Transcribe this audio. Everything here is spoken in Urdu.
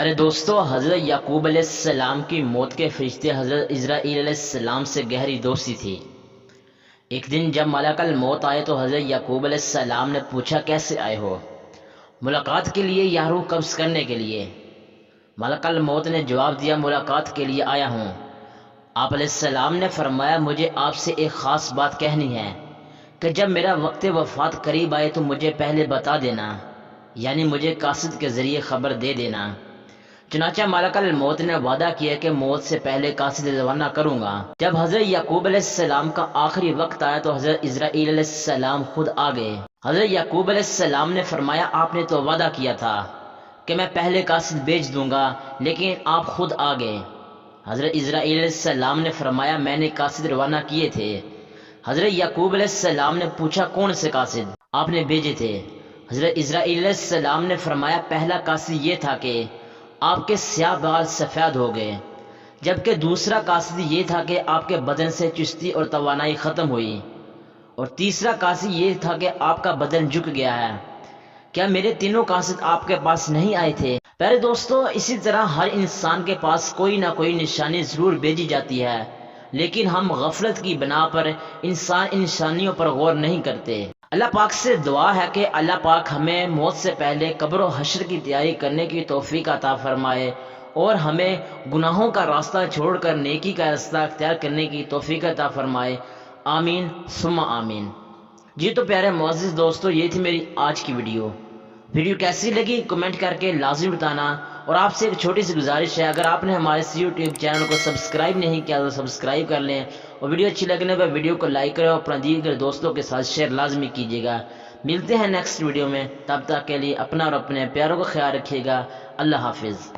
پیارے دوستو، حضرت یعقوب علیہ السلام کی موت کے فرشتے حضرت اسرائیل علیہ السلام سے گہری دوستی تھی۔ ایک دن جب ملک الموت آئے تو حضرت یعقوب علیہ السلام نے پوچھا، کیسے آئے ہو؟ ملاقات کے لیے یا روح قبض کرنے کے لیے؟ ملک الموت نے جواب دیا، ملاقات کے لیے آیا ہوں۔ آپ علیہ السلام نے فرمایا، مجھے آپ سے ایک خاص بات کہنی ہے کہ جب میرا وقت وفات قریب آئے تو مجھے پہلے بتا دینا، یعنی مجھے قاصد کے ذریعے خبر دے دینا۔ چنانچہ ملک الموت نے وعدہ کیا کہ موت سے پہلے قاصد روانہ کروں گا۔ جب حضرت یعقوب علیہ السلام کا آخری وقت آیا تو حضرت اسرائیل علیہ السلام خود آ گئے۔ حضرت یعقوب علیہ السلام نے فرمایا، آپ نے تو وعدہ کیا تھا کہ میں پہلے قاصد بھیج دوں گا، لیکن آپ خود آ گئے۔ حضرت اسرائیل علیہ السلام نے فرمایا، میں نے قاصد روانہ کیے تھے۔ حضرت یعقوب علیہ السلام نے پوچھا، کون سے قاصد آپ نے بھیجے تھے؟ حضرت اسرائیل علیہ السلام نے فرمایا، پہلا قاصد یہ تھا کہ آپ کے سیاہ بال سفید ہو گئے، جبکہ دوسرا قاصد یہ تھا کہ آپ کے بدن سے چستی اور توانائی ختم ہوئی، اور تیسرا قاصد یہ تھا کہ آپ کا بدن جھک گیا ہے۔ کیا میرے تینوں قاصد آپ کے پاس نہیں آئے تھے؟ پیارے دوستو، اسی طرح ہر انسان کے پاس کوئی نہ کوئی نشانی ضرور بھیجی جاتی ہے، لیکن ہم غفلت کی بنا پر ان نشانیوں پر غور نہیں کرتے۔ اللہ پاک سے دعا ہے کہ اللہ پاک ہمیں موت سے پہلے قبر و حشر کی تیاری کرنے کی توفیق عطا فرمائے، اور ہمیں گناہوں کا راستہ چھوڑ کر نیکی کا راستہ اختیار کرنے کی توفیق عطا فرمائے۔ آمین ثم آمین۔ جی تو پیارے معزز دوستو، یہ تھی میری آج کی ویڈیو کیسی لگی کمنٹ کر کے لازم بتانا، اور آپ سے ایک چھوٹی سی گزارش ہے، اگر آپ نے ہمارے یوٹیوب چینل کو سبسکرائب نہیں کیا تو سبسکرائب کر لیں، اور ویڈیو اچھی لگنے پر ویڈیو کو لائک کریں اور اپنا دیگر دوستوں کے ساتھ شیئر لازمی کیجیے گا۔ ملتے ہیں نیکسٹ ویڈیو میں، تب تک کے لیے اپنا اور اپنے پیاروں کا خیال رکھیے گا۔ اللہ حافظ۔